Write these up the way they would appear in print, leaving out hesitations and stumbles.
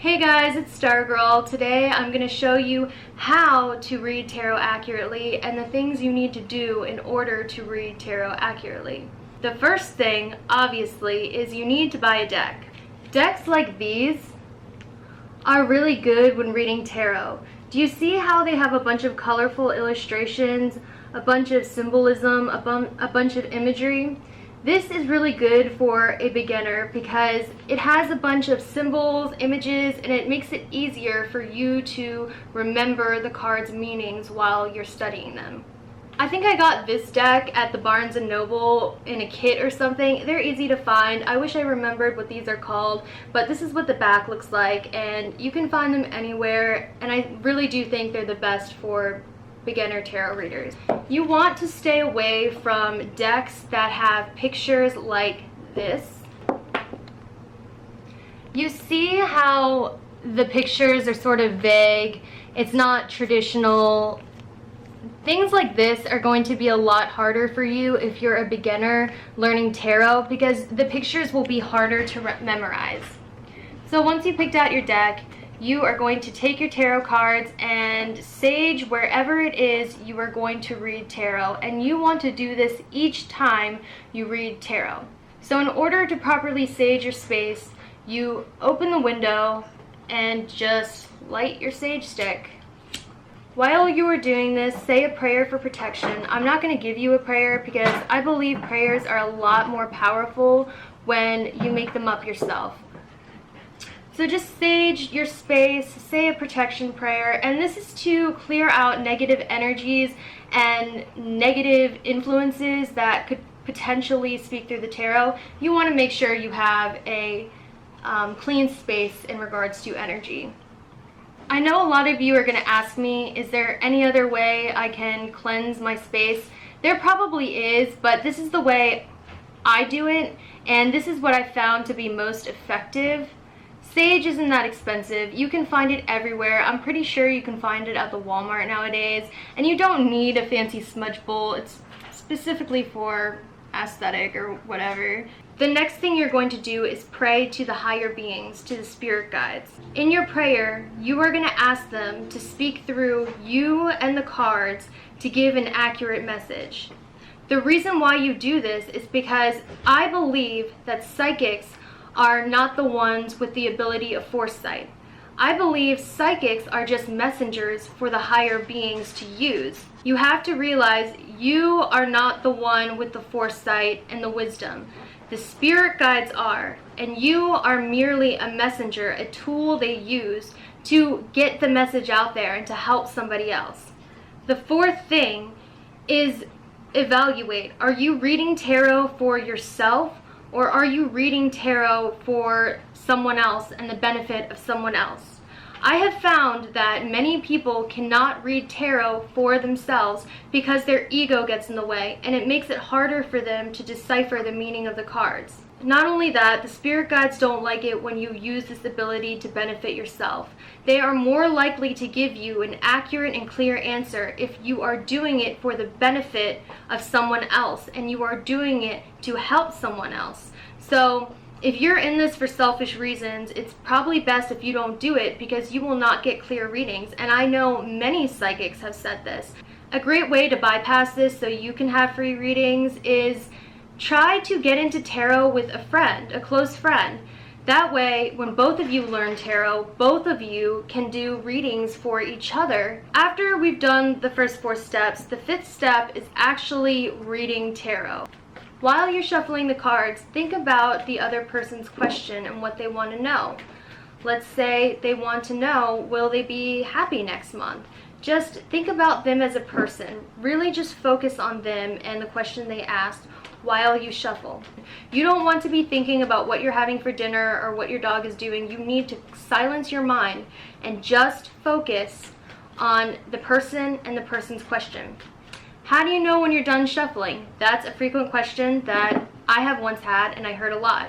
Hey guys, it's Stargirl. Today I'm going to show you how to read tarot accurately and the things you need to do in order to read tarot accurately. The first thing, obviously, is you need to buy a deck. Decks like these are really good when reading tarot. Do you see how they have a bunch of colorful illustrations, a bunch of symbolism, a bunch of imagery? This is really good for a beginner because it has a bunch of symbols, images, and it makes it easier for you to remember the cards' meanings while you're studying them. I think I got this deck at the Barnes & Noble in a kit or something. They're easy to find. I wish I remembered what these are called, but this is what the back looks like, and you can find them anywhere, and I really do think they're the best for beginner tarot readers. You want to stay away from decks that have pictures like this. You see how the pictures are sort of vague, it's not traditional. Things like this are going to be a lot harder for you if you're a beginner learning tarot because the pictures will be harder to memorize. So once you picked out your deck, you are going to take your tarot cards and sage wherever it is you are going to read tarot, and you want to do this each time you read tarot. So in order to properly sage your space, you open the window and just light your sage stick. While you are doing this, say a prayer for protection. I'm not going to give you a prayer because I believe prayers are a lot more powerful when you make them up yourself. So just sage your space, say a protection prayer, and this is to clear out negative energies and negative influences that could potentially speak through the tarot. You want to make sure you have a clean space in regards to energy. I know a lot of you are going to ask me, is there any other way I can cleanse my space? There probably is, but this is the way I do it, and this is what I found to be most effective. Sage isn't that expensive. You can find it everywhere. I'm pretty sure you can find it at the Walmart nowadays. And you don't need a fancy smudge bowl. It's specifically for aesthetic or whatever. The next thing you're going to do is pray to the higher beings, to the spirit guides. In your prayer, you are going to ask them to speak through you and the cards to give an accurate message. The reason why you do this is because I believe that psychics are not the ones with the ability of foresight. I believe psychics are just messengers for the higher beings to use. You have to realize you are not the one with the foresight and the wisdom. The spirit guides are, and you are merely a messenger, a tool they use to get the message out there and to help somebody else. The fourth thing is evaluate. Are you reading tarot for yourself? Or are you reading tarot for someone else and the benefit of someone else? I have found that many people cannot read tarot for themselves because their ego gets in the way, and it makes it harder for them to decipher the meaning of the cards. Not only that, the spirit guides don't like it when you use this ability to benefit yourself. They are more likely to give you an accurate and clear answer if you are doing it for the benefit of someone else and you are doing it to help someone else. So if you're in this for selfish reasons, it's probably best if you don't do it because you will not get clear readings. And I know many psychics have said this. A great way to bypass this so you can have free readings is try to get into tarot with a friend, a close friend. That way, when both of you learn tarot, both of you can do readings for each other. After we've done the first 4 steps, the 5th step is actually reading tarot. While you're shuffling the cards, think about the other person's question and what they want to know. Let's say they want to know, will they be happy next month? Just think about them as a person. Really just focus on them and the question they asked while you shuffle. You don't want to be thinking about what you're having for dinner or what your dog is doing. You need to silence your mind and just focus on the person and the person's question. How do you know when you're done shuffling? That's a frequent question that I have once had and I heard a lot.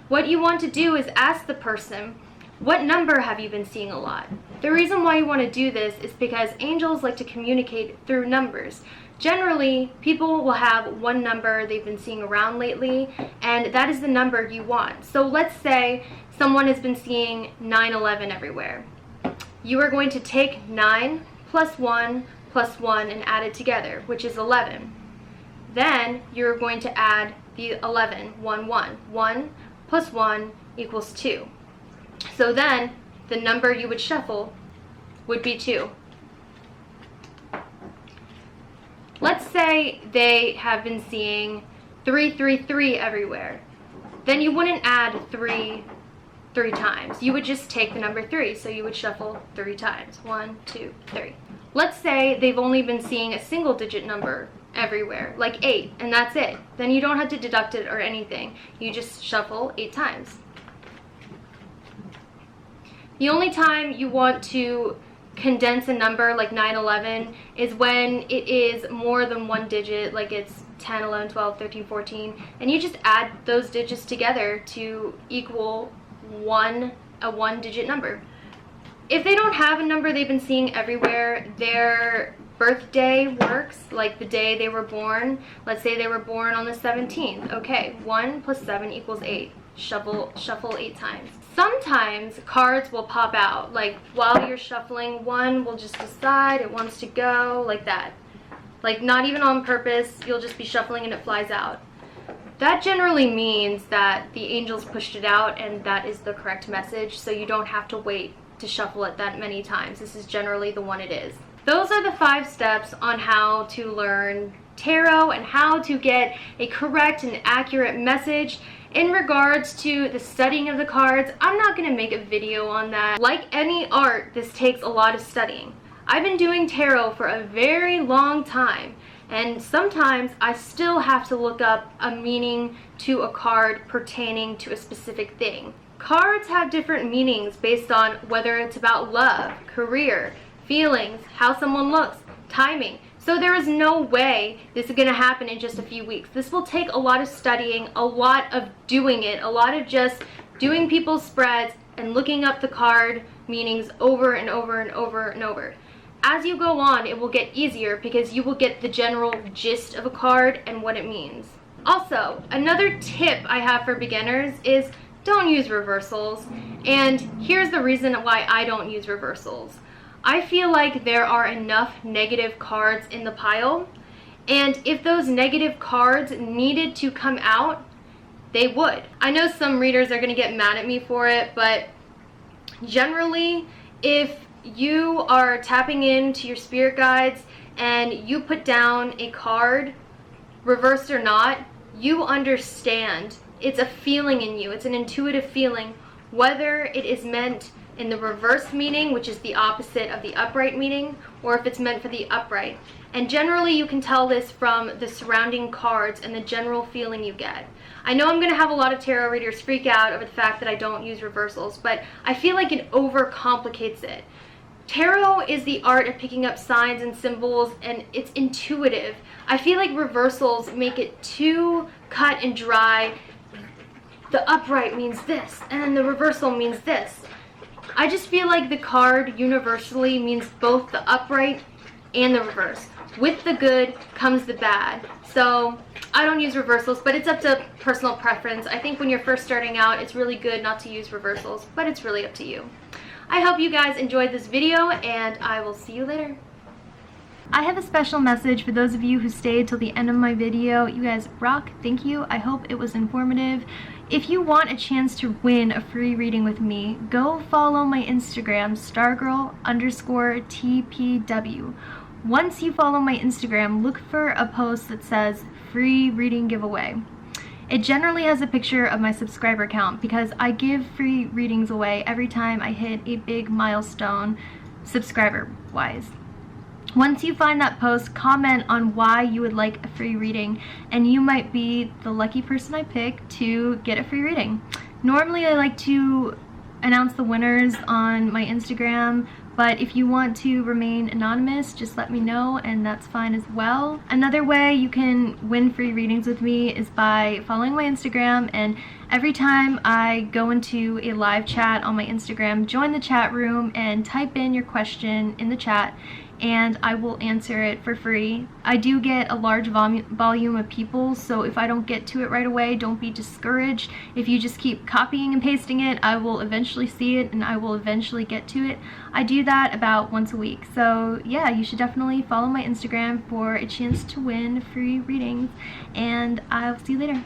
What you want to do is ask the person, what number have you been seeing a lot? The reason why you want to do this is because angels like to communicate through numbers. Generally, people will have one number they've been seeing around lately, and that is the number you want. So let's say someone has been seeing 9/11 everywhere. You are going to take 9 plus 1 plus 1 and add it together, which is 11. Then you're going to add the 11, 1, 1. 1 plus 1 equals 2. So then the number you would shuffle would be 2. Let's say they have been seeing 333 everywhere. Then you wouldn't add 3 times. You would just take the number 3. So you would shuffle 3 times. 1, 2, 3. Let's say they've only been seeing a single digit number everywhere, like 8, and that's it. Then you don't have to deduct it or anything. You just shuffle 8 times. The only time you want to condense a number like 9/11 is when it is more than one digit, like it's 10, 11, 12, 13, 14, and you just add those digits together to equal a one-digit number. If they don't have a number they've been seeing everywhere, their birthday works, like the day they were born. Let's say they were born on the 17th. Okay, 1 plus 7 equals 8. Shuffle 8 times. Sometimes cards will pop out, like while you're shuffling, one will just decide it wants to go, like that. Like not even on purpose, you'll just be shuffling and it flies out. That generally means that the angels pushed it out and that is the correct message, so you don't have to wait to shuffle it that many times. This is generally the one it is. Those are the 5 steps on how to learn tarot and how to get a correct and accurate message. In regards to the studying of the cards, I'm not going to make a video on that. Like any art, this takes a lot of studying. I've been doing tarot for a very long time, and sometimes I still have to look up a meaning to a card pertaining to a specific thing. Cards have different meanings based on whether it's about love, career, feelings, how someone looks, timing. So there is no way this is going to happen in just a few weeks. This will take a lot of studying, a lot of doing it, a lot of just doing people's spreads and looking up the card meanings over and over and over and over. As you go on, it will get easier because you will get the general gist of a card and what it means. Also, another tip I have for beginners is don't use reversals. And here's the reason why I don't use reversals. I feel like there are enough negative cards in the pile, and if those negative cards needed to come out, they would. I know some readers are going to get mad at me for it, but generally, if you are tapping into your spirit guides and you put down a card, reversed or not, you understand. It's a feeling in you. It's an intuitive feeling, whether it is meant in the reverse meaning, which is the opposite of the upright meaning, or if it's meant for the upright. And generally you can tell this from the surrounding cards and the general feeling you get. I know I'm going to have a lot of tarot readers freak out over the fact that I don't use reversals, but I feel like it overcomplicates it. Tarot is the art of picking up signs and symbols, and it's intuitive. I feel like reversals make it too cut and dry. The upright means this, and then the reversal means this. I just feel like the card universally means both the upright and the reverse. With the good comes the bad. So I don't use reversals, but it's up to personal preference. I think when you're first starting out, it's really good not to use reversals, but it's really up to you. I hope you guys enjoyed this video, and I will see you later. I have a special message for those of you who stayed till the end of my video. You guys rock. Thank you. I hope it was informative. If you want a chance to win a free reading with me, go follow my Instagram, Stargirl_TPW. Once you follow my Instagram, look for a post that says free reading giveaway. It generally has a picture of my subscriber count because I give free readings away every time I hit a big milestone subscriber-wise. Once you find that post, comment on why you would like a free reading, and you might be the lucky person I pick to get a free reading. Normally I like to announce the winners on my Instagram But if you want to remain anonymous, just let me know, and that's fine as well. Another way you can win free readings with me is by following my Instagram, and every time I go into a live chat on my Instagram, join the chat room and type in your question in the chat, and I will answer it for free. I do get a large volume of people, so if I don't get to it right away, don't be discouraged. If you just keep copying and pasting it, I will eventually see it and I will eventually get to it. I do that about once a week. So yeah, you should definitely follow my Instagram for a chance to win free readings, and I'll see you later.